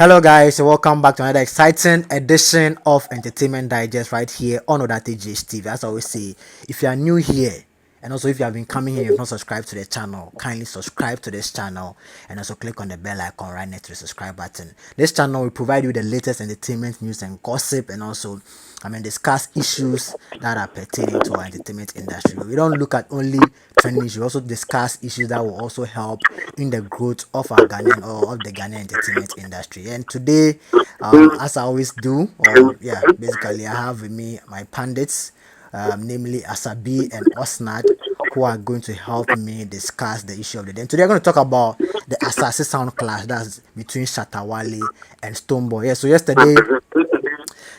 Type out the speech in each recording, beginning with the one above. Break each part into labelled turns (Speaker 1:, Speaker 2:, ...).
Speaker 1: Hello, guys, and welcome back to another exciting edition of Entertainment Digest right here on Odate TV. As I always say, if you are new here, and also if you have been coming here, you've not subscribed to the channel, kindly subscribe to this channel and also click on the bell icon right next to the subscribe button. This channel will provide you the latest entertainment news and gossip, and also discuss issues that are pertaining to our entertainment industry. We don't look at only trending issues, we also discuss issues that will also help in the growth of our Ghanaian or of the Ghanaian entertainment industry. And today, as I always do, or yeah, basically I have with me my pundits, namely Asabi and Osnad, who are going to help me discuss the issue of the day. And today, I'm going to talk about the Asaase sound clash that's between Shatta Wale and Stonebwoy. Yeah, so yesterday,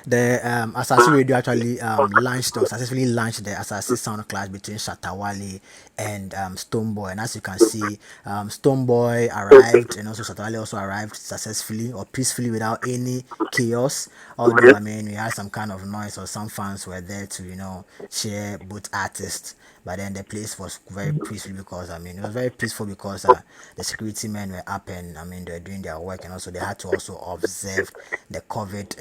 Speaker 1: the Asaase Radio actually launched or successfully launched the Asaase sound clash between Shatta Wale and Stonebwoy. And as you can see, Stonebwoy arrived and also Shatta Wale also arrived successfully or peacefully without any chaos. Although, we had some kind of noise or some fans were there to, cheer both artists. But then the place was very peaceful because it was very peaceful because the security men were up and they were doing their work, and also they had to also observe the COVID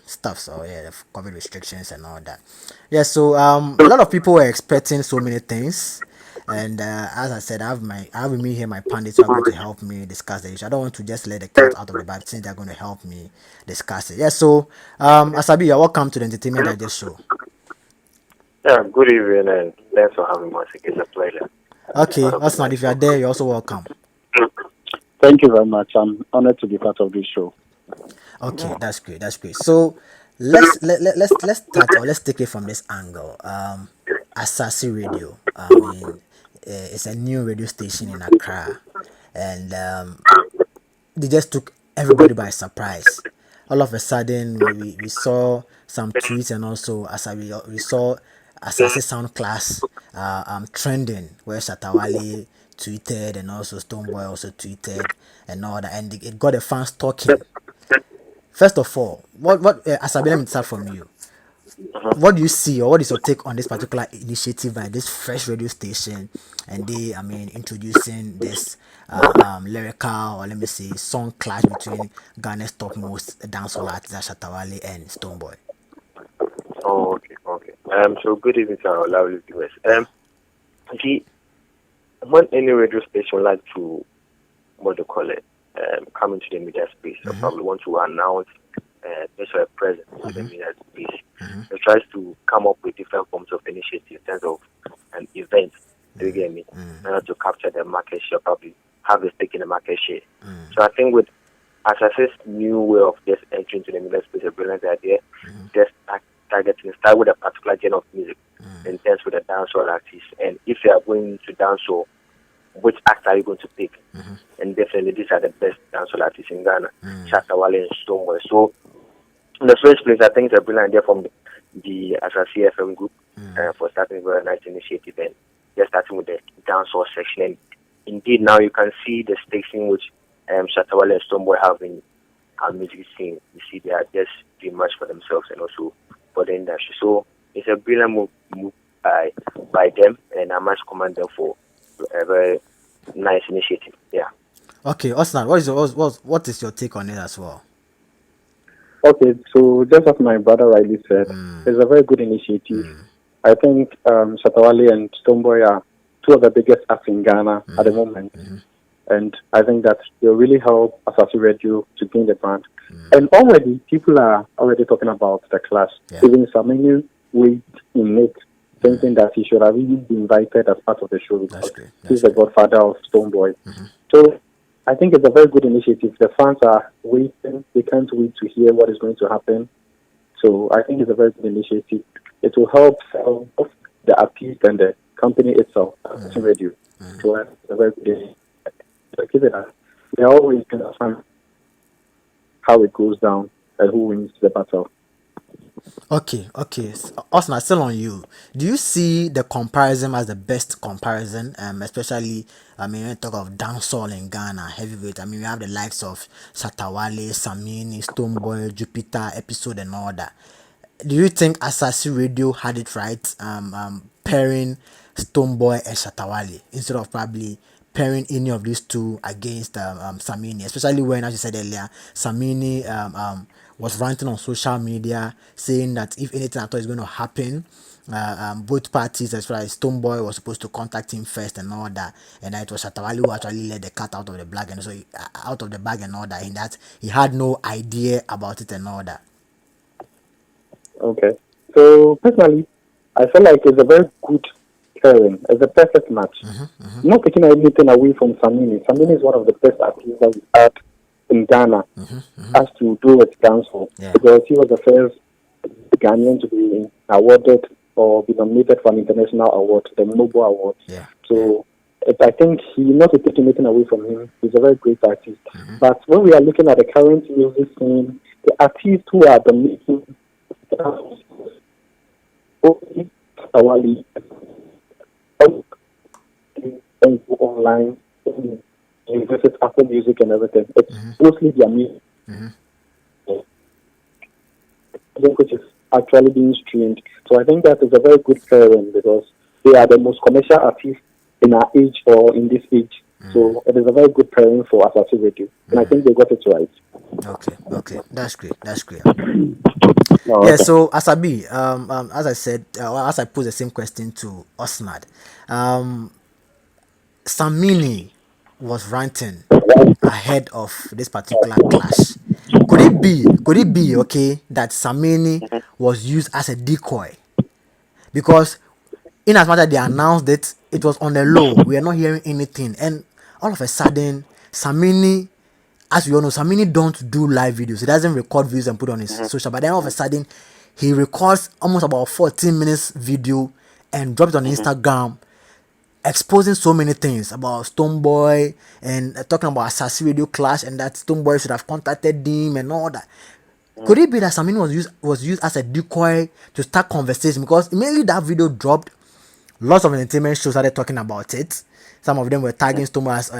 Speaker 1: stuff. So yeah, the COVID restrictions and all that. Yeah, so a lot of people were expecting so many things. And as I said, I have with me here my pundits who are going to help me discuss the issue. I don't want to just let the cat out of the bag since they're going to help me discuss it. Yeah, so Asabi, you're welcome to the Entertainment Digest show.
Speaker 2: Yeah, good evening and thanks for having me. It's a pleasure.
Speaker 1: Okay, Osman, if you are there, you're also welcome.
Speaker 3: Thank you very much. I'm honored to be part of this show.
Speaker 1: Okay, that's great. That's great. So let's start or let's take it from this angle. Asaase Radio. It's a new radio station in Accra, and they just took everybody by surprise. All of a sudden, we saw some tweets, and also as we saw Asaase Sound Class trending, where Shatta Wale tweeted and also Stonebwoy also tweeted and all that, and it got the fans talking. First of all, what Asabi, let me start from you. What do you see, or what is your take on this particular initiative by this fresh radio station, and they, introducing this lyrical, or let me say, song clash between Ghana's topmost dancehall artist Shatta Wale and Stonebwoy?
Speaker 2: Oh, okay. So good evening to our lovely viewers. See, when any radio station like to, what do you call it, come into the media space, they probably want to announce their presence in the media space. They tries to come up with different forms of initiatives in terms of events. Do you get me? In order to capture the market share, probably have a stake in the market share. So I think with Asaase's new way of just entering into the media space, a brilliant idea. Just start with a particular genre of music, and dance with a dancehall artist. And if you are going to dancehall, which act are you going to pick? And definitely these are the best dancehall artists in Ghana, Shatta Wale and Stonebwoy. So in the first place, I think it's a brilliant idea from the Asaase FM group for starting a very nice initiative and just starting with the dancehall section. And indeed, now you can see the station which Shatta Wale and Stonebwoy have in our music scene. You see they are just doing much for themselves and also for the industry. So it's a brilliant move by them, and I must commend them for a very nice initiative. Yeah.
Speaker 1: Okay, Osnan, what is your take on it as well?
Speaker 3: Okay, so just as my brother rightly said, it's a very good initiative. I think Shatta Wale and Stonebwoy are two of the biggest acts in Ghana at the moment. And I think that will really help Asaase Radio to gain the brand. And already, people are already talking about the clash. Even Saminu weight in it, thinking that he should have even been invited as part of the show because he's the godfather of Stonebwoy. So I think it's a very good initiative. The fans are waiting. They can't wait to hear what is going to happen. So I think it's a very good initiative. It will help sell both the artist and the company itself, Asaase Radio. So it's a very good initiative. They're always going to find how it goes down and who wins the battle.
Speaker 1: Okay. Osman, still on you. Do you see the comparison as the best comparison? Especially, when you talk of dancehall in Ghana, heavyweight. We have the likes of Shatta Wale, Samini, Stonebwoy, Jupiter, Episode, and all that. Do you think Asaase Radio had it right, pairing Stonebwoy and Shatta Wale instead of probably pairing any of these two against Samini, especially when, as you said earlier, Samini was ranting on social media saying that if anything at all is going to happen, both parties, as far as Stonebwoy was supposed to contact him first and all that, and that it was Shatta Wale who actually let the cat out of the bag and so out of the bag and all that, and that he had no idea about it and all that.
Speaker 3: Okay. So personally, I feel like it's a very good pairing. It's a perfect match. Not taking anything away from Samini. Samini is one of the best artists that we had in Ghana as to do with dancehall,
Speaker 1: Yeah.
Speaker 3: because he was the first Ghanaian to be awarded or be nominated for an international award, the Noble Award.
Speaker 1: Yeah.
Speaker 3: So I think he not to take anything away from him. He's a very great artist. But when we are looking at the current music scene, the artists who are the making Wale and go online, you visit Apple Music and everything. It's mostly their music, which is actually being streamed. So I think that is a very good pairing because they are the most commercial artists in our age or in this age. So it is a very good pairing for Asaase Radio, and I think they got it right.
Speaker 1: Okay, that's great.
Speaker 3: Oh,
Speaker 1: Yeah,
Speaker 3: okay.
Speaker 1: so Asabi, as I said, as I posed the same question to Osnad, Samini was ranting ahead of this particular clash. Could it be okay that Samini was used as a decoy? Because in as much as they announced it, it was on the low. We are not hearing anything, and all of a sudden, Samini, as we all know, Samini don't do live videos. He doesn't record videos and put on his social. But then all of a sudden, he records almost about 14 minutes video and drops it on Instagram, exposing so many things about Stonebwoy and talking about Asaase Radio clash and that Stonebwoy should have contacted him and all that. Could it be that Samini was used as a decoy to start conversation? Because immediately that video dropped, lots of entertainment shows started talking about it. Some of them were tagging Stonebwoy as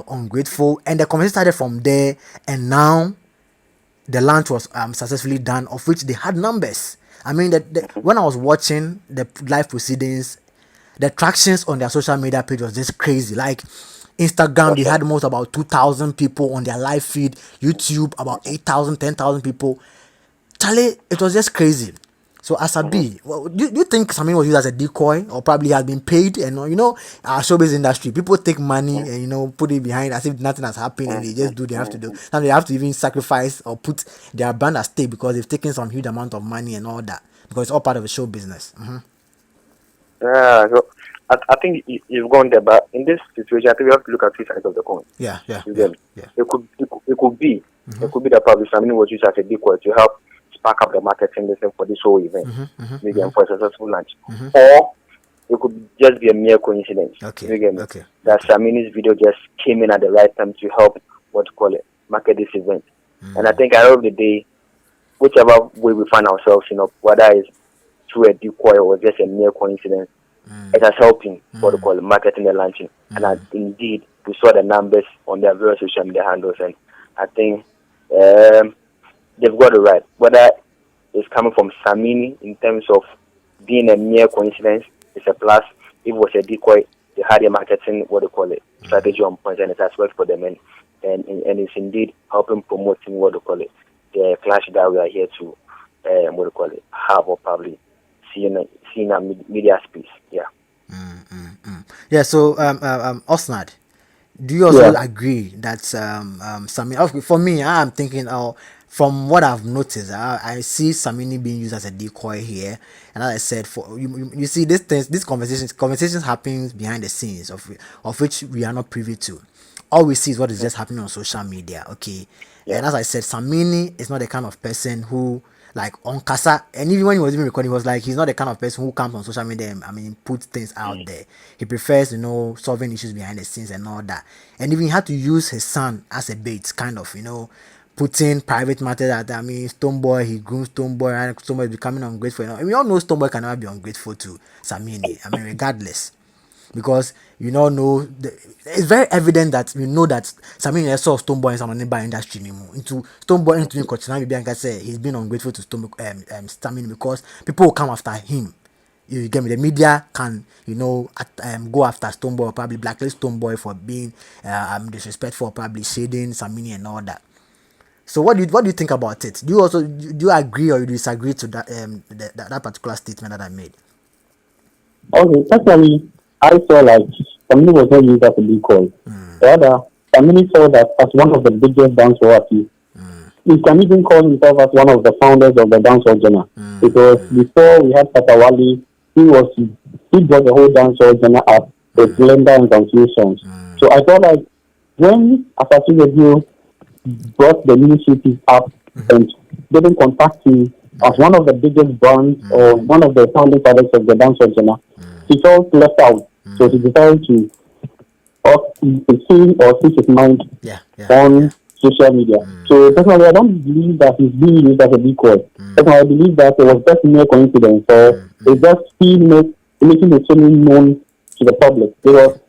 Speaker 1: ungrateful, and the conversation started from there. And now the launch was successfully done, of which they had numbers. I mean, when I was watching the live proceedings, the tractions on their social media page was just crazy. Like Instagram, they had most about 2,000 people on their live feed. YouTube, about 8,000, 10,000 people. Charlie, it was just crazy. So Asabi, well, do you think Samini was used as a decoy or probably has been paid? And our showbiz industry, people take money and put it behind as if nothing has happened and they just do they have to do. Sometimes they have to even sacrifice or put their brand at stake because they've taken some huge amount of money and all that because it's all part of the show business.
Speaker 2: Yeah, so I think you've gone there, but in this situation, I think we have to look at two sides of the coin.
Speaker 1: Yeah.
Speaker 2: You get me? It could be that probably Samini was used as a decoy to help spark up the marketing listen for this whole event, maybe and for a successful launch, or it could just be a mere coincidence.
Speaker 1: Okay.
Speaker 2: You get me?
Speaker 1: Okay.
Speaker 2: That Samini's video just came in at the right time to help market this event. And I think at the end of the day, whichever way we find ourselves, whether it's through a decoy or just a mere coincidence, it has helping marketing and launching. And indeed, we saw the numbers on their various social media handles, and I think they've got it right. Whether it's coming from Samini in terms of being a mere coincidence, it's a plus. If it was a decoy, they had a marketing strategy on point, and it has worked for them, and it's indeed helping promoting the clash that we are here to have or probably see in a media space. Yeah.
Speaker 1: Yeah. So Osnad, do you also agree that Samini? For me, I'm thinking, from what I've noticed, I see Samini being used as a decoy here, and as I said, for you see these conversations happens behind the scenes of which we are not privy to. All we see is what is just happening on social media. Okay, and as I said, Samini is not the kind of person who, like, on Kasa, and even when he was even recording, he was like, he's not the kind of person who comes on social media and puts things out there. He prefers, solving issues behind the scenes and all that. And even he had to use his son as a bait, kind of, putting private matters that, Stonebwoy, he grooms Stonebwoy, and Stonebwoy is becoming ungrateful. We all know Stonebwoy can never be ungrateful to Samini. Regardless. Because know it's very evident that that Samini saw Stonebwoy in some by industry anymore. Into Stonebwoy into Kochina, maybe I can say he's been ungrateful to Samini because people will come after him. You get me? The media can, go after Stonebwoy, or probably blacklist Stonebwoy for being disrespectful, or probably shading Samini and all that. So what do you think about it? Do you agree or you disagree to that that particular statement that I made?
Speaker 3: Okay, personally, I saw like Samini was not used as a decoy. Rather, Samini saw that as one of the biggest dancehall artists. He can even call himself as one of the founders of the dancehall genre. Because before we had Shatta Wale, he brought the whole dancehall genre up with Blender and confusions. So I thought like when Asaase Radio brought the initiative up and didn't contact him as one of the biggest brands or one of the founding fathers of the dancehall genre, he felt left out. So he decided to see or switch his mind on social media. So personally, I don't believe that he's being used as a decoy. Personally, I believe that it was just mere coincidence, or it's just making the showing known to the public. Because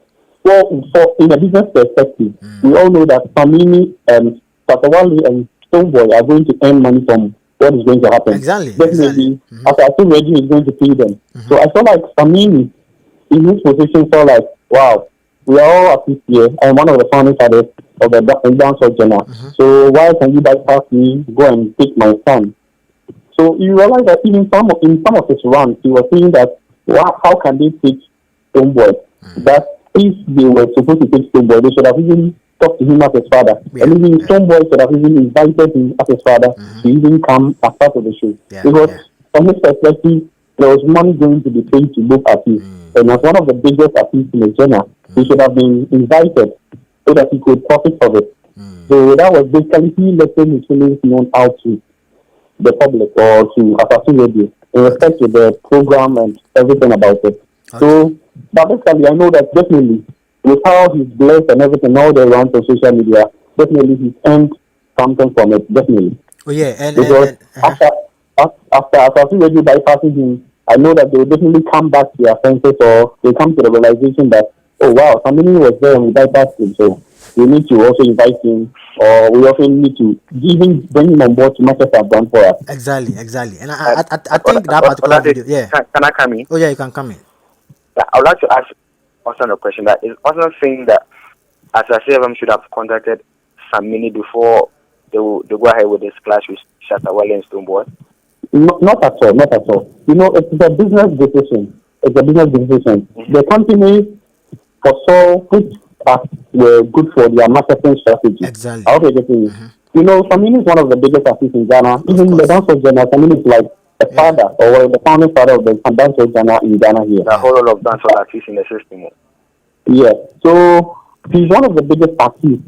Speaker 3: for in a business perspective, we all know that Samini and Shatta Wale and Stonebwoy are going to earn money from what is going to happen.
Speaker 1: Exactly.
Speaker 3: Definitely, after I think Reggie is going to pay them. So I feel like Samini in his position felt like, wow, we are all artists here. I'm one of the founding fathers of the dancehall genre. So why can you bypass me, go and take my son? So you realize that even in some of his runs, he was saying that how can they take Stonebwoy? That if they were supposed to take Stonebwoy, they should have even talked to him as his father. And even Stonebwoy should have even invited him as his father to even come as part of the show. Because from his perspective, there was money going to be paid to both artists. And as one of the biggest artists in the genre, he should have been invited so that he could profit from it. So that was basically he letting his feelings known out to the public or to Asaase Radio in respect to the program and everything about it. So, but basically, I know that definitely with how he's blessed and everything, all the around on social media, definitely he's earned something from it, definitely.
Speaker 1: Oh yeah, and
Speaker 3: because after Asaase Radio bypassing him, I know that they will definitely come back to their senses or they come to the realization that, oh wow, somebody was there and we bypassed him, so we need to also invite him, or we also need to even bring him on board to match our brand for us.
Speaker 1: Exactly. And I think that particular video, yeah.
Speaker 2: Can I come in?
Speaker 1: Oh yeah, you can come in.
Speaker 2: Yeah, I would like to ask Austin a question. That is Austin saying that Asaase should have contacted Samini before they go ahead with this clash with Shatta Wale and Stonebwoy?
Speaker 3: Not at all. You know, it's a business decision. The company foresaw which acts were good for their marketing strategy.
Speaker 1: Exactly.
Speaker 3: I hope you're getting it. You know, Samini is one of the biggest artists in Ghana. Even the dancehall genre, Samini is like the father or the founding father of the dancehall genre in Ghana here.
Speaker 2: The whole lot of dancehall artists in the system.
Speaker 3: Yeah. So he's one of the biggest artists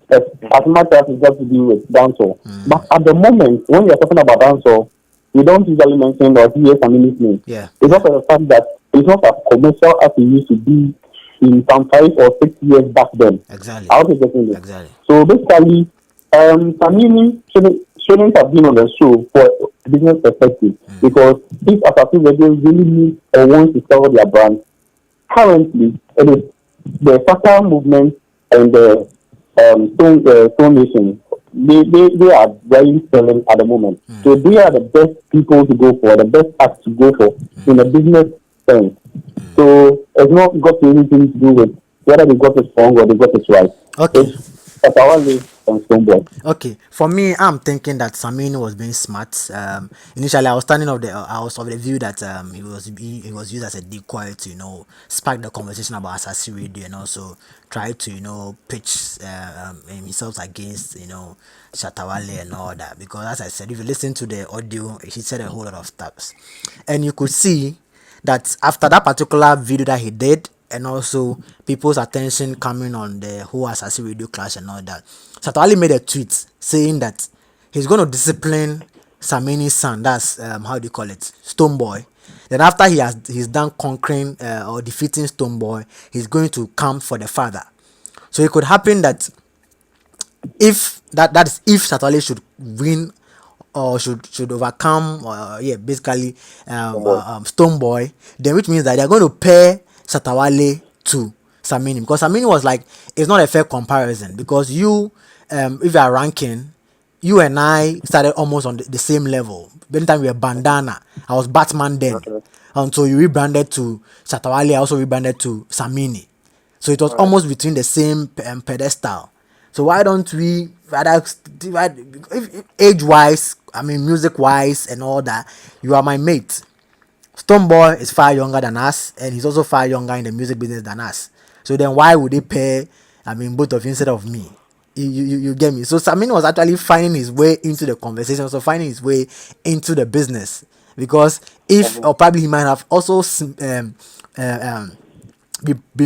Speaker 3: as much as it's got to do with dancehall. But at the moment, when you're talking about dancehall, we don't usually mention or hear Samini's name. Because of the fact that it's not as commercial as it used to be in some 5 or 6 years back then.
Speaker 1: Exactly.
Speaker 3: I hope you're getting it.
Speaker 1: Exactly.
Speaker 3: So basically, Samini shouldn't have been on the show for business perspective. Because if Asaase Radio really needs or wants to sell their brand, currently it is the Shatta movement and the Stone Nation. They are very selling at the moment. So they are the best people to go for, the best acts to go for in a business sense. So it's not got anything to do with whether they got it wrong or they got it right.
Speaker 1: Okay. Okay, for me, I'm thinking that Samini was being smart. Initially, I was of the view that he was used as a decoy to spark the conversation about Asaase Radio and also try to pitch himself against Shatta Wale and all that. Because as I said, if you listen to the audio, he said a whole lot of stuff, and you could see that after that particular video that he did, and also people's attention coming on the whole Asaase Radio clash and all that, Shatta Wale made a tweet saying that he's going to discipline Samini's son, that's how do you call it, Stonebwoy. Then after he's done conquering or defeating Stonebwoy, he's going to come for the father. So it could happen that if Shatta Wale should win or should overcome basically Stonebwoy, then which means that they're going to pair Shatta Wale to Samini, because Samini was like, it's not a fair comparison, because you if you are ranking, you and I started almost on the same level. By the time we were bandana, I was Batman then. until you rebranded to Shatta Wale, also rebranded to Samini. So it was almost between the same pedestal. So why don't we rather divide, if age wise, I mean music wise and all that, you are my mate. Stonebwoy is far younger than us, and he's also far younger in the music business than us. So then why would they pay, I mean, both of you instead of me? You get me? So Samini was actually finding his way into the conversation, so finding his way into the business. Because if, or probably he might have also been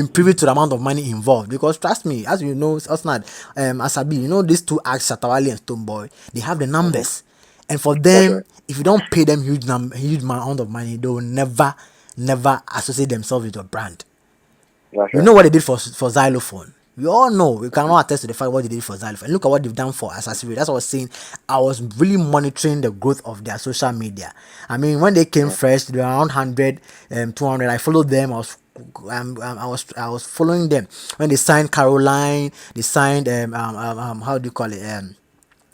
Speaker 1: privy to the amount of money involved. Because trust me, as you know, Osnad, Asabi, you know, these two acts, Shatta Wale and Stonebwoy, they have the numbers. And for them, if you don't pay them huge amount of money, they will never associate themselves with your brand. You know what they did for Xylophone. We all know, we cannot attest to the fact what they did for Xylophone. And look at what they've done for Asaase. That's what I was saying. I was really monitoring the growth of their social media. I mean, when they came fresh, they were around 100, 200. I followed them. I was following them when they signed Caroline. They signed how do you call it,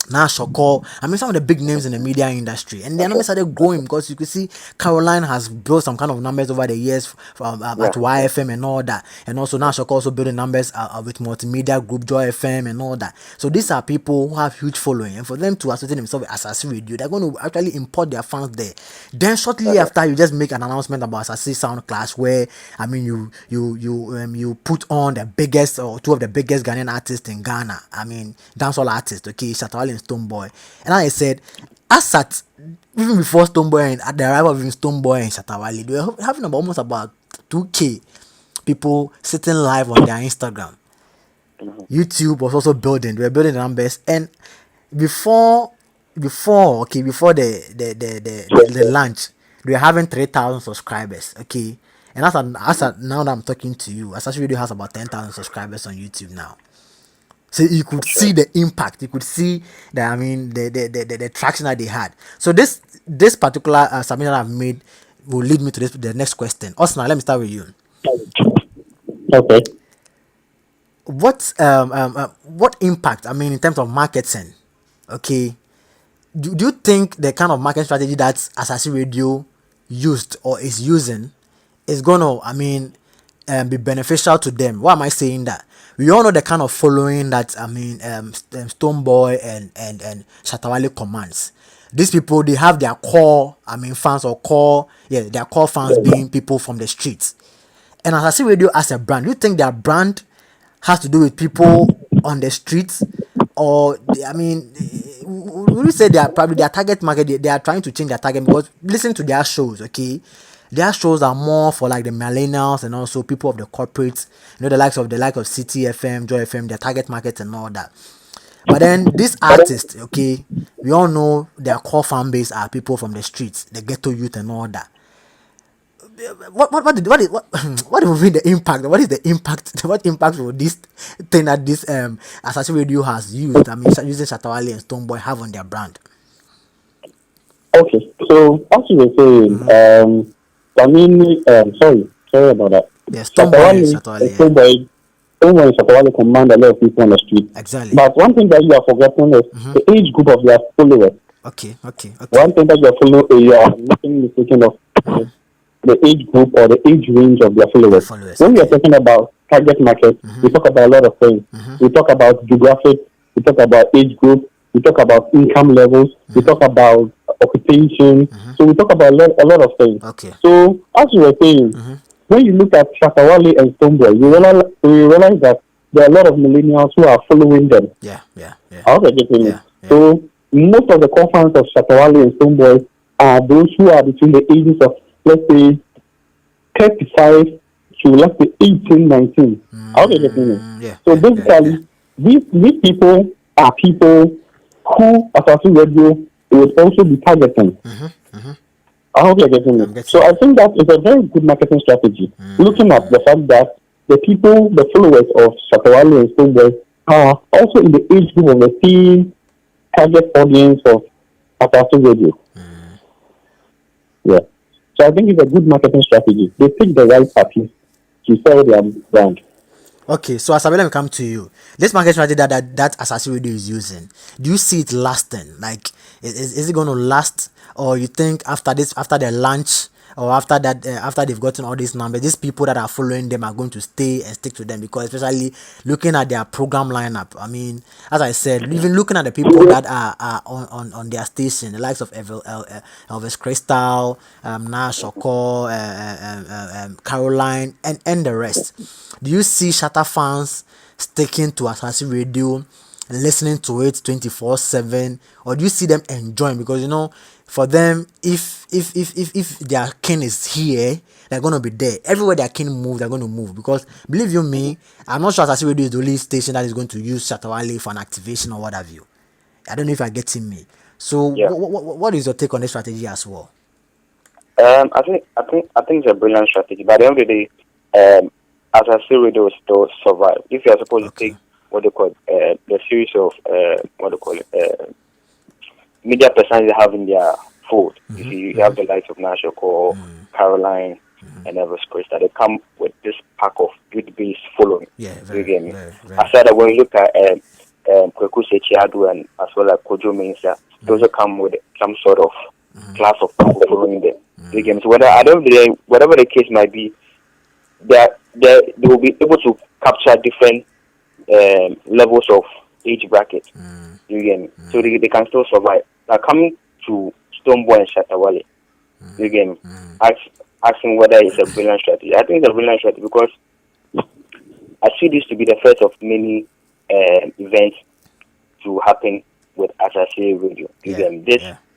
Speaker 1: now Shoko. I mean, some of the big names in the media industry, and their numbers started growing because you could see Caroline has built some kind of numbers over the years from at YFM and all that, and also now Shoko also building numbers with multimedia group Joy FM and all that. So these are people who have huge following, and for them to associate themselves with Asaase Radio, they're going to actually import their fans there. Then shortly after, you just make an announcement about Asaase Sound Clash, where I mean you put on the biggest or two of the biggest Ghanaian artists in Ghana. I mean dancehall artists, okay, Shatta Wale and Stonebwoy. And I said, as at even before Stonebwoy and at the arrival of Stonebwoy and Shatta Wale, they were having almost about 2K people sitting live on their Instagram. YouTube was also building. They were building the numbers, and before the launch, they were having 3,000 subscribers. Okay, and as at now that I'm talking to you, Asaase Radio has about 10,000 subscribers on YouTube now. So you could see the impact. You could see the, I mean, the traction that they had. So this particular submission I've made will lead me to the next question. Osna, let me start with you.
Speaker 3: Okay.
Speaker 1: What impact, I mean, in terms of marketing, okay, do you think the kind of marketing strategy that Asaase Radio used or is using is gonna, I mean, be beneficial to them? Why am I saying that? We all know the kind of following that, I mean, Stonebwoy and Shatta Wale commands. These people, they have their core, I mean, fans or core, their core fans being people from the streets. And Asaase Radio as a brand, do you think their brand has to do with people on the streets, or I mean, would you say they are probably their target market? They are trying to change their target, because listen to their shows, okay. Their shows are more for like the millennials and also people of the corporates, you know, the likes of City FM, Joy FM, their target market and all that. But then these artists, okay, we all know their core fan base are people from the streets, the ghetto youth and all that. What will be the impact? What is the impact? What impact will this thing that this Asaase Radio has used, I mean, using Shatta Wale and Stonebwoy, have on their brand?
Speaker 3: Okay, so as you were saying, I mean, sorry about that.
Speaker 1: Yeah, Stonebwoy and Shatta Wale.
Speaker 3: Stonebwoy and Shatta Wale command a lot of people on the street.
Speaker 1: Exactly.
Speaker 3: But one thing that you are forgetting is the age group of their followers.
Speaker 1: Okay.
Speaker 3: One thing that you are making mistaken of the age group or the age range of their followers. When we are talking about target market, we talk about a lot of things. We talk about geographic, we talk about age group, we talk about income levels, we talk about occupation, so we talk about a lot of things.
Speaker 1: Okay.
Speaker 3: So as you were saying, when you look at Shatta Wale and Stonebwoy, you realize that there are a lot of millennials who are following them.
Speaker 1: Yeah.
Speaker 3: How are getting it? So most of the core fans of Shatta Wale and Stonebwoy are those who are between the ages of, let's say, 35 to, let's say, 18, 19. How are getting it? So basically, these people are people who Asaase Radio would also be targeting. I hope you're getting it. So I think that is a very good marketing strategy. Looking at the fact that the people, the followers of Shatta Wale and Stonebwoy are also in the age group of the same target audience of Asaase Radio. Yeah. So I think it's a good marketing strategy. They pick the right party to sell their brand.
Speaker 1: Okay, so Asabe, let me come to you. This market strategy that Asaase Radio is using, do you see it lasting? Like, is it going to last, or you think after the launch, or after that, after they've gotten all these numbers, these people that are following them are going to stay and stick to them, because especially looking at their program lineup. I mean, as I said, even looking at the people that are on their station, the likes of Elvis Crystal, Nash Oko, Caroline, and the rest. Do you see Shatta fans sticking to Asaase Radio, listening to it 24/7, or do you see them enjoying? Because you know, for them, if their king is here, they're gonna be there. Everywhere their king move, they're gonna move. Because believe you me, I'm not sure Asaase Radio is the only station that is going to use Shatta Wale for an activation or what have you. I don't know if you're getting me. So
Speaker 2: Yeah.
Speaker 1: what is your take on this strategy as well?
Speaker 2: I think it's a brilliant strategy. But at the end of the day, as I say, radio will still survive. If you are supposed to take what they call the series of what they call it media personalities they have in their fold. You see, you have the likes of Nash Oko, Caroline, and Elvis Crystal. They come with this pack of good based following.
Speaker 1: Yeah,
Speaker 2: You get me?
Speaker 1: very.
Speaker 2: I said that when you look at Kweku Sechiadu and as well as Kojo Mensah, those will come with some sort of class of people following them. You get me? So whether, I don't believe, whatever the case might be, they will be able to capture different levels of age bracket. You get me? So they can still survive. Now coming to Stonebwoy and Shatta Wale, you get me? Asking whether it's a brilliant strategy. I think it's a brilliant strategy because I see this to be the first of many events to happen with Asaase Radio. You get me?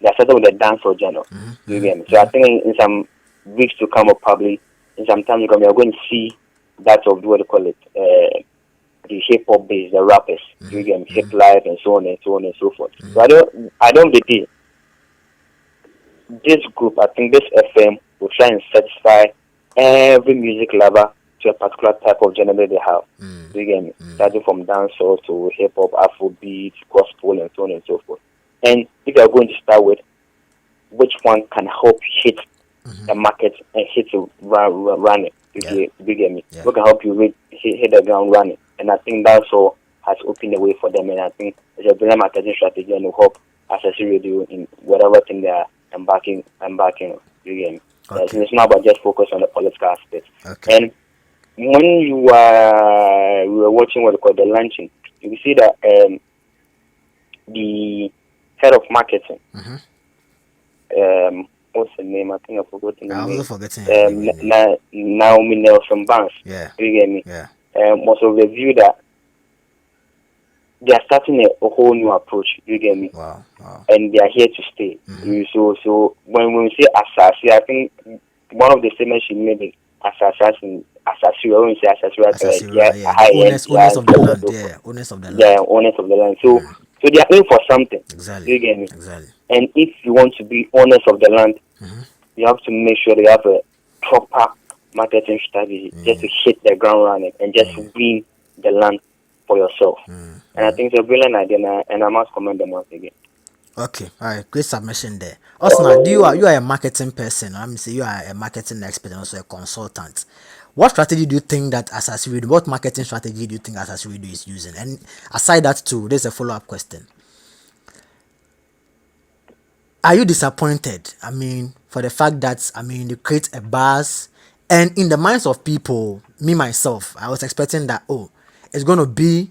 Speaker 2: They're starting with the dance or genre. You get me? So I think in some weeks to come, or probably in some time to come, you're going to see that of what they call it, the hip hop base, the rappers. You get me? Hip life and so on and so on and so forth. So I don't believe this group. I think this FM will try and satisfy every music lover to a particular type of genre they have. You get me? Starting from dancehall to hip hop, Afrobeat, gospel, and so on and so forth. And if you are going to start with which one can help hit the market and hit to run it, you get me? What can help you hit the ground running? And I think that's all has opened the way for them. And I think it's a brilliant marketing strategy, and we hope Asaase Radio in whatever thing they are embarking on. You get me? It's not about just focus on the political aspect. And when we were watching what they call the launching, you see that the head of marketing, what's the name? I think I forgot the name.
Speaker 1: I was forgetting.
Speaker 2: Naomi Nelson Banks.
Speaker 1: Yeah.
Speaker 2: You get me?
Speaker 1: Yeah.
Speaker 2: Was of the view that they are starting a whole new approach. You get me?
Speaker 1: Wow.
Speaker 2: And they are here to stay. So when we say Asaase, I think one of the statements she made is Asaase. When we say Asaase,
Speaker 1: owners of the land. Yeah, owners of the land.
Speaker 2: Yeah, owners of the land. So they are in for something.
Speaker 1: Exactly.
Speaker 2: You get me?
Speaker 1: Exactly.
Speaker 2: And if you want to be owners of the land, you have to make sure they have a proper marketing strategy just to hit the ground running and just win the land for yourself. And I think it's a brilliant idea, and I must commend them once again.
Speaker 1: Okay, all right, great submission there. Also, you are a marketing person. Let me say you are a marketing expert and also a consultant. What strategy do you think that Asaase Radio, what marketing strategy do you think Asaase Radio is using? And aside that too, there's a follow-up question. Are you disappointed? I mean, for the fact that, I mean, you create a buzz, and in the minds of people, me myself, I was expecting that, it's going to be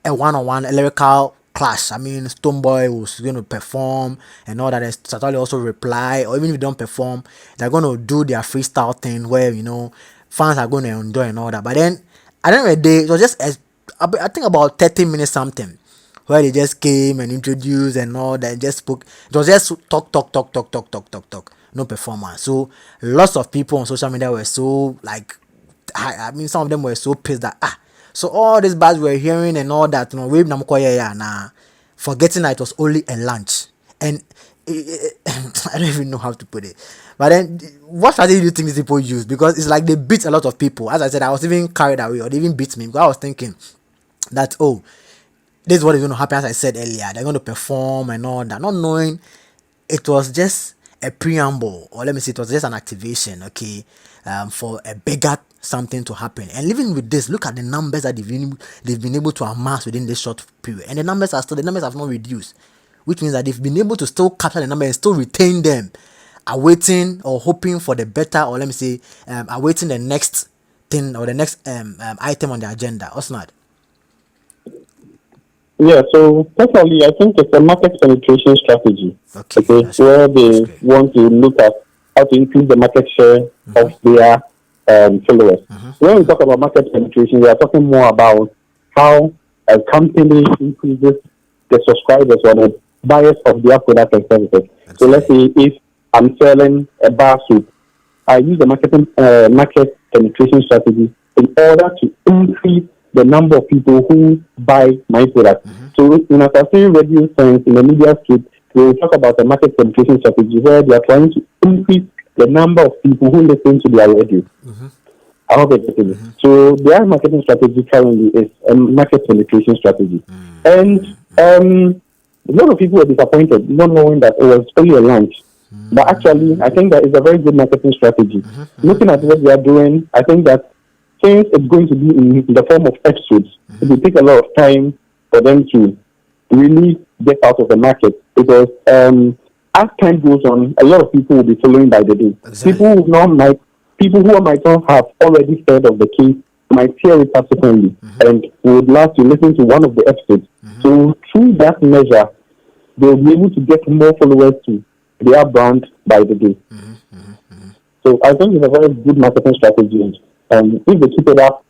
Speaker 1: a one-on-one, a lyrical clash. I mean, Stonebwoy was going to perform and all that, and Shatta Wale also reply, or even if they don't perform, they're going to do their freestyle thing where, you know, fans are going to enjoy and all that. But then, at the end of the day, it was just, I think about 30 minutes something, where they just came and introduced and all that, and just spoke. It was just talk. No performance. So lots of people on social media were so like, I mean, some of them were so pissed that so all these bars we're hearing and all that, you know, forgetting that it was only a lunch. And I don't even know how to put it. But then, what strategy do you think these people use? Because it's like they beat a lot of people. As I said, I was even carried away, or they even beat me, because I was thinking that, this is what is going to happen. As I said earlier, they're going to perform and all that, not knowing it was just a preamble, or let me say it was just an activation, for a bigger something to happen. And living with this, look at the numbers that they've been able to amass within this short period, and the numbers have not reduced, which means that they've been able to still capture the number and still retain them awaiting or hoping for the better, or let me say, awaiting the next thing or the next item on the agenda. Or not?
Speaker 3: Yeah, so personally, I think it's a market penetration strategy,
Speaker 1: Okay,
Speaker 3: okay,
Speaker 1: that's great.
Speaker 3: where
Speaker 1: That's
Speaker 3: they
Speaker 1: great.
Speaker 3: want to look at how to increase the market share of their followers. When we talk about market penetration, we are talking more about how a company increases the subscribers or the buyers of their product and services. So let's
Speaker 1: Exactly.
Speaker 3: say if I'm selling a bar soup, I use the market penetration strategy in order to increase the number of people who buy my product. So in a certain radio sense, in the media script, we will talk about the market penetration strategy where they are trying to increase the number of people who listen to their radio. I hope it's getting it. So their marketing strategy currently is a market penetration strategy. And a lot of people were disappointed not knowing that it was only a launch. But actually, I think that is a very good marketing strategy. Looking at what they are doing, I think that since it's going to be in the form of episodes, it will take a lot of time for them to really get out of the market because as time goes on, a lot of people will be following by the day.
Speaker 1: Exactly.
Speaker 3: People who might not have already heard of the case might hear it subsequently and would love to listen to one of the episodes. So through that measure, they'll be able to get more followers to their brand by the day. So I think it's a very good marketing strategy. And if they keep it up,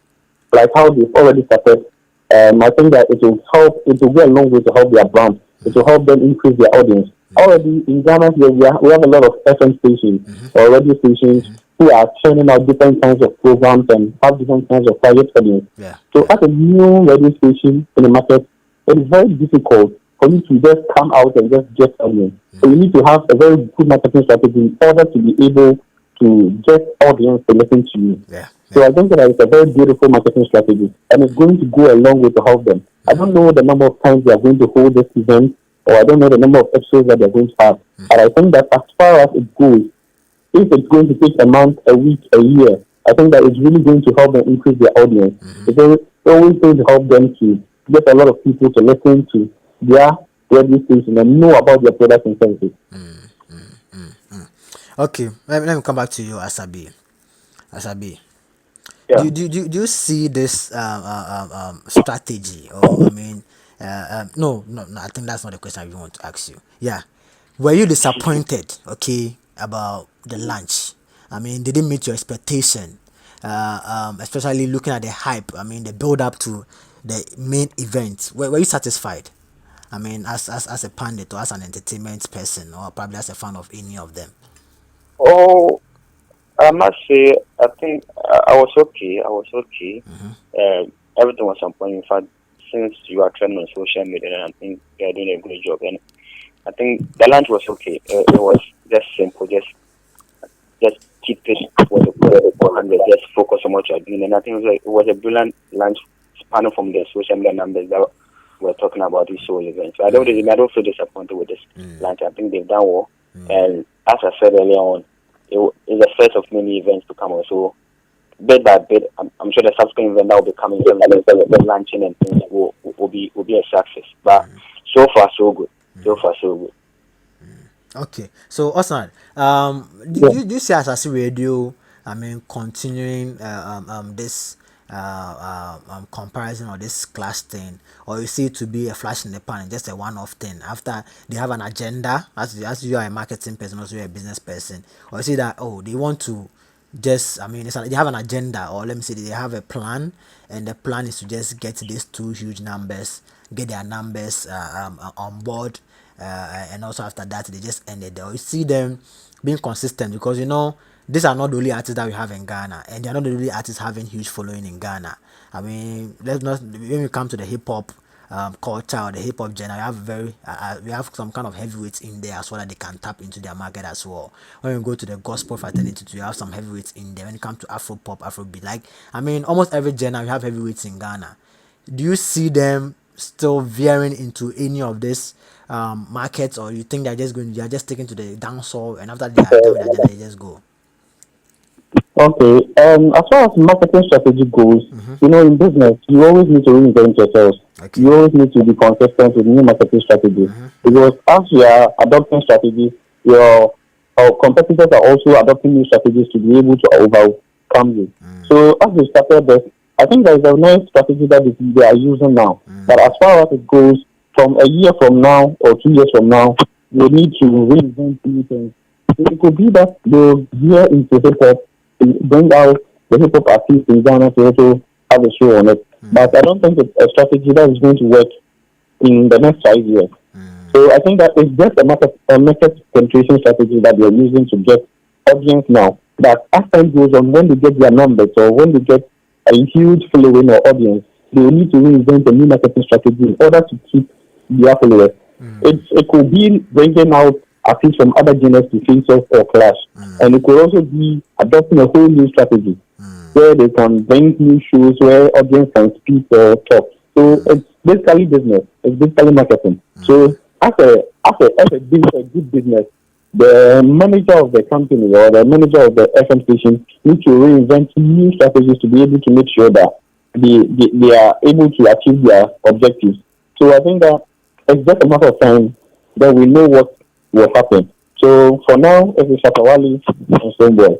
Speaker 3: like how they've already started, I think that it will go a long way to help their brand. It will help them increase their audience. Already in Ghana here, we have a lot of FM stations or radio stations who are churning out different kinds of programs and have different kinds of target audience.
Speaker 1: Yeah.
Speaker 3: So as a new radio station in the market, it is very difficult for you to just come out and just get audience. So you need to have a very good marketing strategy in order to be able to get audience to listen to you.
Speaker 1: Yeah.
Speaker 3: So I think that it's a very beautiful marketing strategy and it's going to go a long way to help them. I don't know the number of times they are going to hold this event or I don't know the number of episodes that they're going to have. But I think that as far as it goes, if it's going to take a month, a week, a year, I think that it's really going to help them increase their audience. It's always going to help them to get a lot of people to listen to their radio station and know about their products and services.
Speaker 1: Okay. Let me come back to you, Asabi. Asabi.
Speaker 2: Yeah.
Speaker 1: Do you see this strategy or I mean no, I think that's not the question I even want to ask you. Yeah, were you disappointed, okay, about the launch? I mean, did it meet your expectation, especially looking at the hype, I mean the build up to the main event? Were you satisfied, I mean, as a pundit or as an entertainment person or probably as a fan of any of them?
Speaker 2: Oh, I must say, I think I was okay. I was okay. Everything was on point. In fact, since you are trending on social media, and I think you are doing a great job. And I think the lunch was okay. It was just simple. Just keep it what the and just focus on what you are doing. And I think it was a brilliant lunch spanning from the social media numbers that we're talking about this whole event. So I don't feel disappointed with this lunch. I think they've done well. And as I said earlier on, it's the first of many events to come on. So bit by bit, I'm sure the subsequent event that will be coming, the launching and things will be a success. But so far so good. So far so good.
Speaker 1: Okay, so Osman, do you see Asaase Radio, I mean, continuing this comparison or this class thing, or you see it to be a flash in the pan, just a one-off thing after they have an agenda, as you are a marketing person, also you're a business person, or you see that, oh, they want to just, I mean, they have an agenda, or let me say they have a plan, and the plan is to just get these two huge numbers, get their numbers on board, and also after that they just ended there. You see them being consistent because these are not the only artists that we have in Ghana, and they are not the only artists having huge following in Ghana. I mean, let's not, when we come to the hip hop culture or the hip hop genre, we have some kind of heavyweights in there as well that they can tap into their market as well. When we go to the gospel fraternity, we have some heavyweights in there. When it comes to Afro pop, Afrobeat, like I mean, almost every genre we have heavyweights in Ghana. Do you see them still veering into any of this markets, or you think they are just sticking to the dancehall, and after they are done with the agenda, they just go?
Speaker 3: Okay. As far as marketing strategy goes, in business, you always need to reinvent yourself.
Speaker 1: Okay.
Speaker 3: You always need to be consistent with new marketing strategies because as you are adopting strategies, your our competitors are also adopting new strategies to be able to overcome you. So as we started this, I think there is a nice strategy that they are using now. But as far as it goes, from a year from now or 2 years from now, they need to reinvent new things. So it could be that they'll gear into hip hop, bring out the hip hop artists in Ghana to also have a show on it. But I don't think it's a strategy that is going to work in the next 5 years. So I think that it's just a market penetration strategy that they're using to get audience now. That as time goes on, when they get their numbers or when they get a huge following or audience, they will need to reinvent a new marketing strategy in order to keep their followers. It could be bringing out artists from other genres to face off or clash. And it could also be adopting a whole new strategy where they can bring new shows where audience can speak or talk. So it's basically business. It's basically marketing. So as a good business, the manager of the company or the manager of the FM station needs to reinvent new strategies to be able to make sure that they are able to achieve their objectives. So I think that it's just a matter of time that we know what will happen. So for now, it's Shatta Wale and Stonebwoy.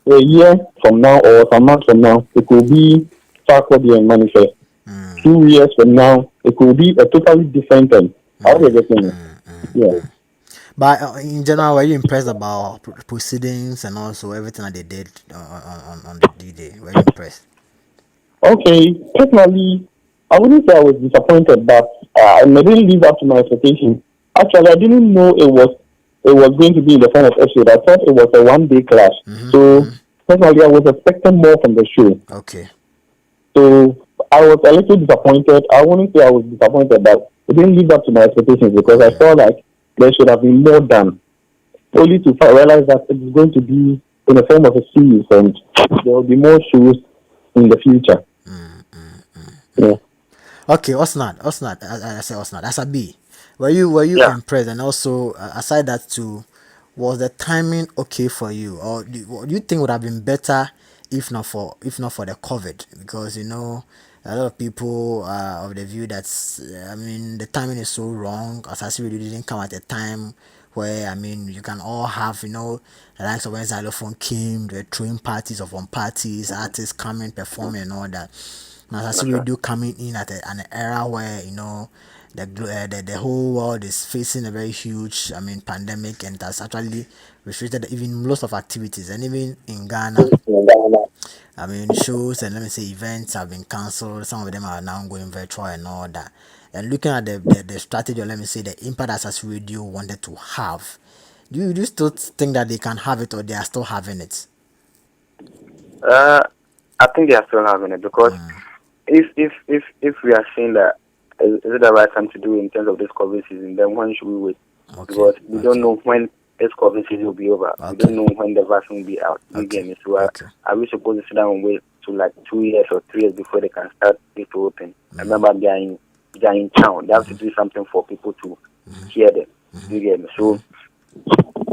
Speaker 3: A year from now or some months from now, it could be Sarkodie and Manifest. 2 years from now, it could be a totally different thing. How do you get it? Yeah.
Speaker 1: But in general, were you impressed about proceedings and also everything that they did on the D-Day? Were you impressed?
Speaker 3: Okay, personally, I wouldn't say I was disappointed, but I didn't live up to my expectations. Actually, I didn't know it was going to be in the form of episode. I thought it was a 1 day clash. So personally, I was expecting more from the show.
Speaker 1: Okay.
Speaker 3: So I was a little disappointed. I wouldn't say I was disappointed, but it didn't live up to my expectations because I felt like there should have been more done. Only to realize that it is going to be in the form of a series and there will be more shows in the future. Yeah.
Speaker 1: Okay, Osnat, I say Osnat, Asabe. Were you impressed? And also, aside that too, was the timing okay for you, or do you think would have been better if not for the COVID? Because a lot of people are of the view that the timing is so wrong. Asaase really didn't come at a time where you can all have the likes of when Xylophone came, the throwing parties of one parties, artists coming, performing and all that. Now Asaase Radio coming in at an era where the whole world is facing a very huge pandemic, and that's actually restricted even most of activities, and even in Ghana shows and let me say events have been cancelled. Some of them are now going virtual and all that. And looking at the strategy, or let me say the impact Asaase Radio wanted to have, do you still think that they can have it, or they are still having it?
Speaker 2: I think they are still having it because if we are saying that is it the right time to do in terms of this COVID season, then when should we wait? Because we don't know when this COVID season will be over. We don't know when the vaccine will be out. Again, so are we supposed to sit down and wait to like 2 years or 3 years before they can start this whole thing? I remember they are in town. They have to do something for people to hear them. You get me? So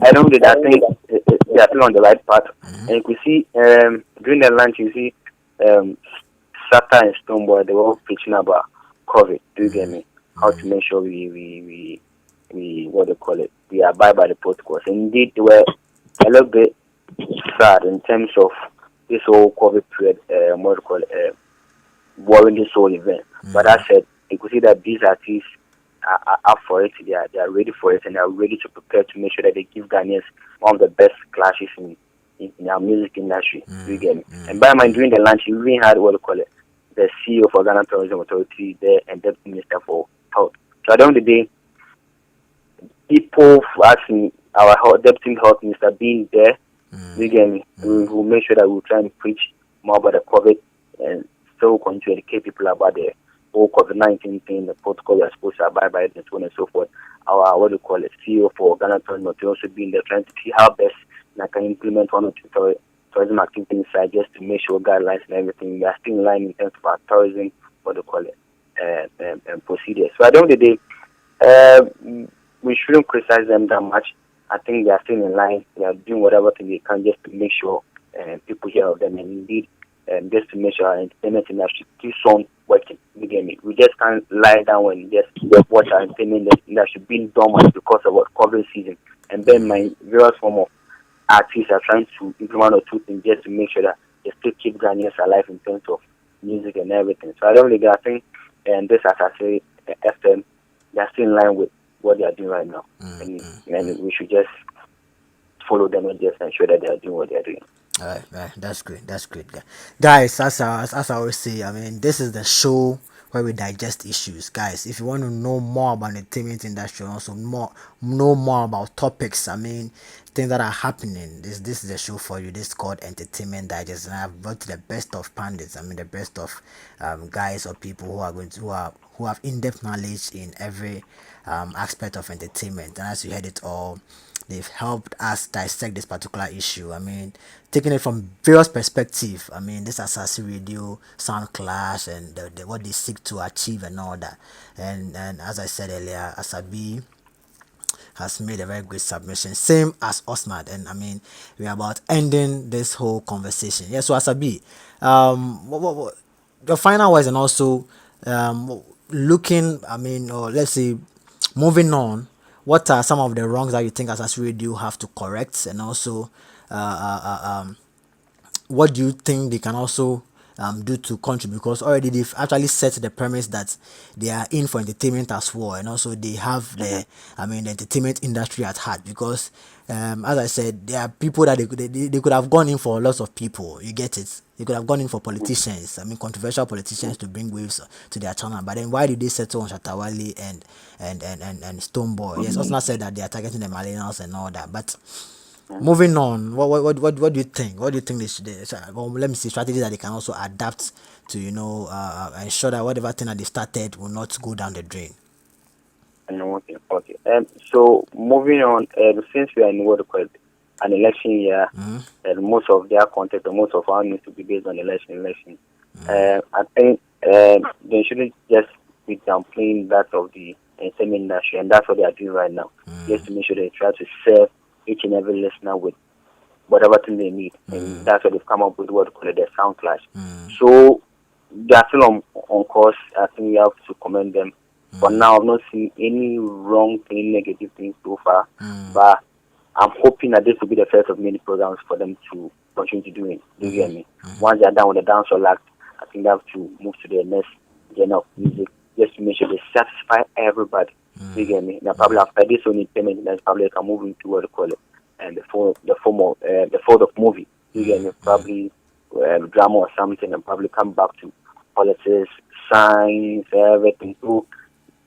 Speaker 2: I think they are still on the right path. And you could see during the lunch, you see Shatta and Stonebwoy, they were all preaching about COVID. Do you get me? How to make sure we what do you call it? We abide by the protocols. And indeed, they were a little bit sad in terms of this whole COVID period. What do you call it? Boring this whole event. But that said, you could see that these artists are up for it. They are ready for it, and they are ready to prepare to make sure that they give Ghanaians one of the best clashes in our music industry. Do you get me? And by mind, during the lunch, we even had what do you call it? The CEO for Ghana Tourism Authority there and Deputy Minister for Health. So at the end of the day, people asking our Deputy Health Minister being there, again, we will make sure that we will try and preach more about the COVID and still continue to educate people about the whole COVID-19 thing, the protocol we are supposed to abide by, and so on and so forth. Our what do you call it? CEO for Ghana Tourism Authority also being there trying to see how best I can implement one or two tourism activity inside just to make sure guidelines and everything. We are still in line in terms of our tourism, what do you call it, and procedures. So at the end of the day, we shouldn't criticize them that much. I think they are still in line. They are doing whatever thing they can just to make sure people hear of them, and indeed, just to make sure our entertainment industry keeps on working. You get me? We just can't lie down and just watch our entertainment industry being dormant because of what COVID season. and then my various form of artists are trying to do one or two things just to make sure that they still keep Ghanaians alive in terms of music and everything. So I don't really, I think, and this Asaase FM, they're still in line with what they are doing right now, and we should just follow them and just ensure that they are doing what they are doing.
Speaker 1: All right, right. That's great. That's great, guys. As I always say, I mean, this is the show where we digest issues, guys. If you want to know more about the entertainment industry, also know more about topics. I mean, things that are happening. This is a show for you. This is called Entertainment Digest, and I've brought the best of pundits. I mean, the best of guys or people who are who have in-depth knowledge in every aspect of entertainment. And as you heard it all, they've helped us dissect this particular issue. I mean, taking it from various perspectives. I mean, this Asaase Radio, Sound Clash, and what they seek to achieve and all that. And as I said earlier, Asabi has made a very great submission, same as Osman. And I mean, we're about ending this whole conversation. Yeah, so Asabi, what your final words, and also looking, I mean, or let's say moving on, what are some of the wrongs that you think Asaase Radio have to correct, and also what do you think they can also do to contribute? Because already they've actually set the premise that they are in for entertainment as well, and also they have the the entertainment industry at heart. Because as I said, there are people that they could have gone in for lots of people. You get it? They could have gone in for politicians. I mean, controversial politicians to bring waves to their channel. But then why did they settle on Shatta Wale and Stonebwoy? Yes, Osna said that they are targeting the millennials and all that, but. Moving on, what do you think? What do you think they should? Let me see strategies that they can also adapt to, ensure that whatever thing that they started will not go down the drain.
Speaker 2: Okay. So moving on, since we are in what we call an election year, and most of their content or most of our news to be based on election. I think they shouldn't just be downplaying that of the entertainment industry, and that's what they are doing right now. Just to make sure they try to serve each and every listener with whatever thing they need, and that's what they've come up with, what we call it, the Sound Clash. So they are still on course. I think we have to commend them. For now, I've not seen any wrong thing, negative things so far, but I'm hoping that this will be the first of many programs for them to continue to do it. Do you get me? Once they're done with the dancehall act, I think they have to move to the next genre of music, just to make sure they satisfy everybody. Do you get me? Now, probably after this only payment, then probably they can move into what they call it, and the form of movie. Do you get me? Probably drama or something, and probably come back to politics, science, everything. So,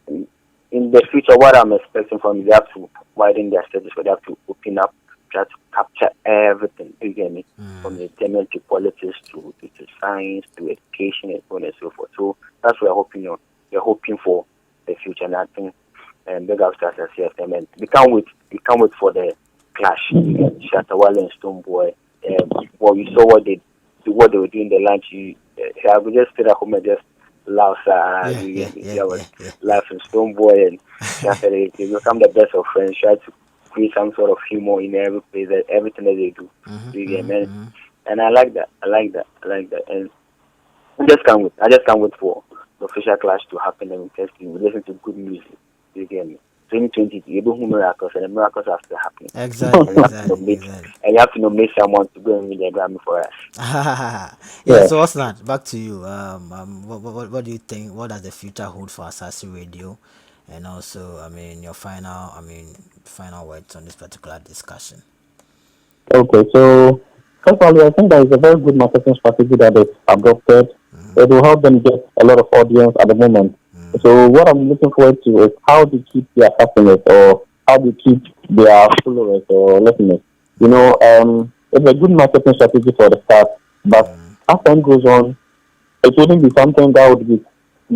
Speaker 2: in the future, what I'm expecting from them, they have to widen their status, but they have to open up, try to capture everything. Do you get me? From entertainment to politics to science to education and so on and so forth. So that's what we're hoping on. We're hoping for the future, and I think big up to Asaase FM. And we can't wait for the clash. Shatta Wale and Stonebwoy. Well, you saw what they were doing the lunch. I would just sit at home and just laugh. Laugh and Stonebwoy and Shatta. They become the best of friends. Try to create some sort of humor in every place, everything that they do. And I like that. And I just can't wait for the official clash to happen, and we listen to good music. You get me? 2020, you do miracles, and the miracles are still happening.
Speaker 1: Exactly.
Speaker 2: And you have to nominate someone to go and win the Grammy for us.
Speaker 1: So what's that? Back to you. What do you think? What does the future hold for Asaase Radio? And also, I mean, your final words on this particular discussion.
Speaker 3: Okay, so first of all, I think there is a very good marketing strategy that is adopted. It will help them get a lot of audience at the moment. So what I'm looking forward to is how they keep their customers, or how they keep their followers or listeners. It's a good marketing strategy for the start, but as time goes on, it wouldn't be something that would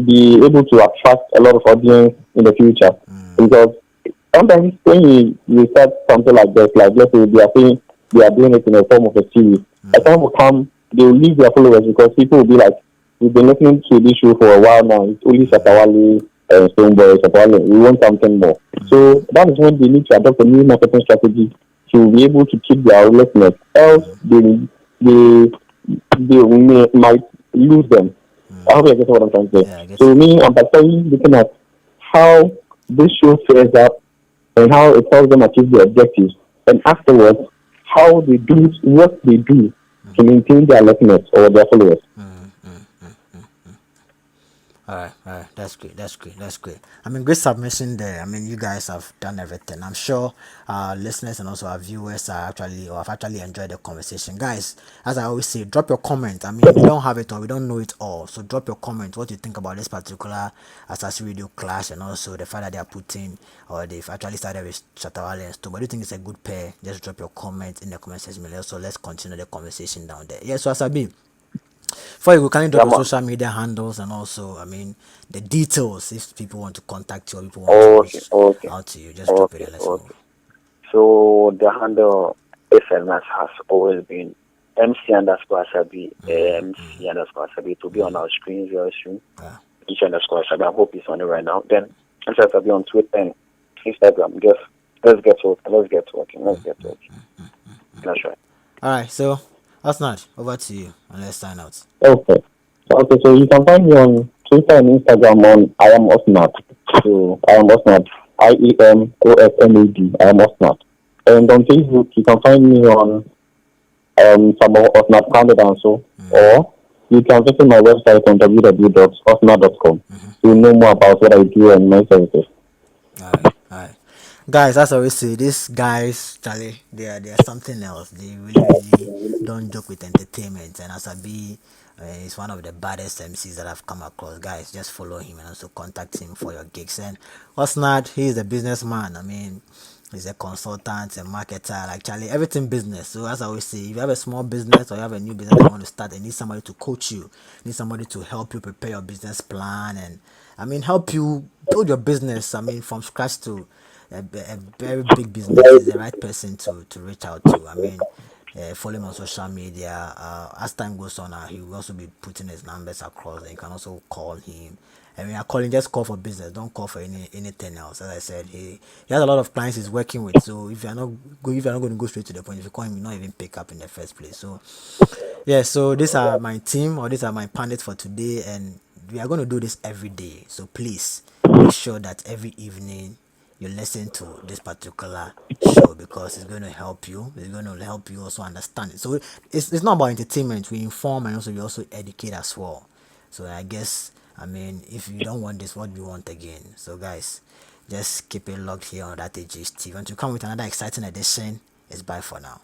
Speaker 3: be able to attract a lot of audience in the future. Because sometimes when you start something like this, like let's say they are saying they are doing it in a form of a series, a time will come, they will leave their followers because people will be like, we've been listening to this show for a while now. It's only Shatta Wale and Stonebwoy, Shatta Wale. We want something more. So that is when they need to adopt a new marketing strategy to be able to keep their listeners. Else, they might lose them. I hope you get what I'm trying to say. So me, I'm particularly looking at how this show fares up and how it helps them achieve their objectives. And afterwards, how they do what they do to maintain their likeness or their followers.
Speaker 1: All right, that's great, that's great, that's great. I mean, great submission there. I mean, you guys have done everything. I'm sure our listeners and also our viewers are actually, or have actually enjoyed the conversation. Guys, as I always say, drop your comment. I mean, we don't have it all, we don't know it all. So drop your comment, what you think about this particular Asaase Radio clash, and also the fact that they are putting, or they've actually started with Shatta Wale and Stonebwoy. Do you think it's a good pair? Just drop your comment in the comment section below. So let's continue the conversation down there. Yes, so Asabi, before you go, can you drop
Speaker 2: Yeah,
Speaker 1: your
Speaker 2: man.
Speaker 1: social media handles and also, I mean, the details if people want to contact you or people want to
Speaker 2: Okay,
Speaker 1: reach
Speaker 2: okay,
Speaker 1: out to you? Just drop it
Speaker 2: okay,
Speaker 1: and let's move.
Speaker 2: okay. So the handle SMS has always been MC underscore Asabi, MC underscore Asabi. To be on our screens very soon.
Speaker 1: Yeah.
Speaker 2: Each underscore Asabi. I hope it's on it right now. Then MC Asabi on Twitter and Instagram. Just let's get to working. Let's get to working. Let's get to working. That's right.
Speaker 1: All right, so Asnad, over to you and let's sign out.
Speaker 3: Okay. Okay, so you can find me on Twitter and Instagram on I am Osnat. So I am Osnat. IEMOSNAD. I am Osnat. And on Facebook you can find me on some Osnat Canada and so, or you can visit my website on www.osnat.com to know more about what I do and my services.
Speaker 1: All right, all right. Guys, as I always say, these guys, Charlie, they are something else. They really don't joke with entertainment. And Asabi is one of the baddest MCs that I've come across. Guys, just follow him and also contact him for your gigs. And Osnad, he is a businessman. I mean, he's a consultant, a marketer, like Charlie, everything business. So as I always say, if you have a small business or you have a new business that you want to start, and need somebody to coach you, need somebody to help you prepare your business plan, and I mean help you build your business. I mean from scratch to a very big business. Is the right person to reach out to. I mean. Follow him on social media. As time goes on, he will also be putting his numbers across, and you can also call him. And when you're calling, just call for business. Don't call for anything else. As I said, he has a lot of clients he's working with. So if you're not going to go straight to the point, if you call him, you not even pick up in the first place. So yeah, so these are my team, or these are my pundits for today, and we are going to do this every day. So please make sure that every evening you listen to this particular show, because it's going to help you. It's going to help you also understand it. So it's not about entertainment. We inform and also we also educate as well. So I guess, I mean, if you don't want this, what do you want again? So guys, just keep it locked here on that AGH TV. And to come with another exciting edition, it's bye for now.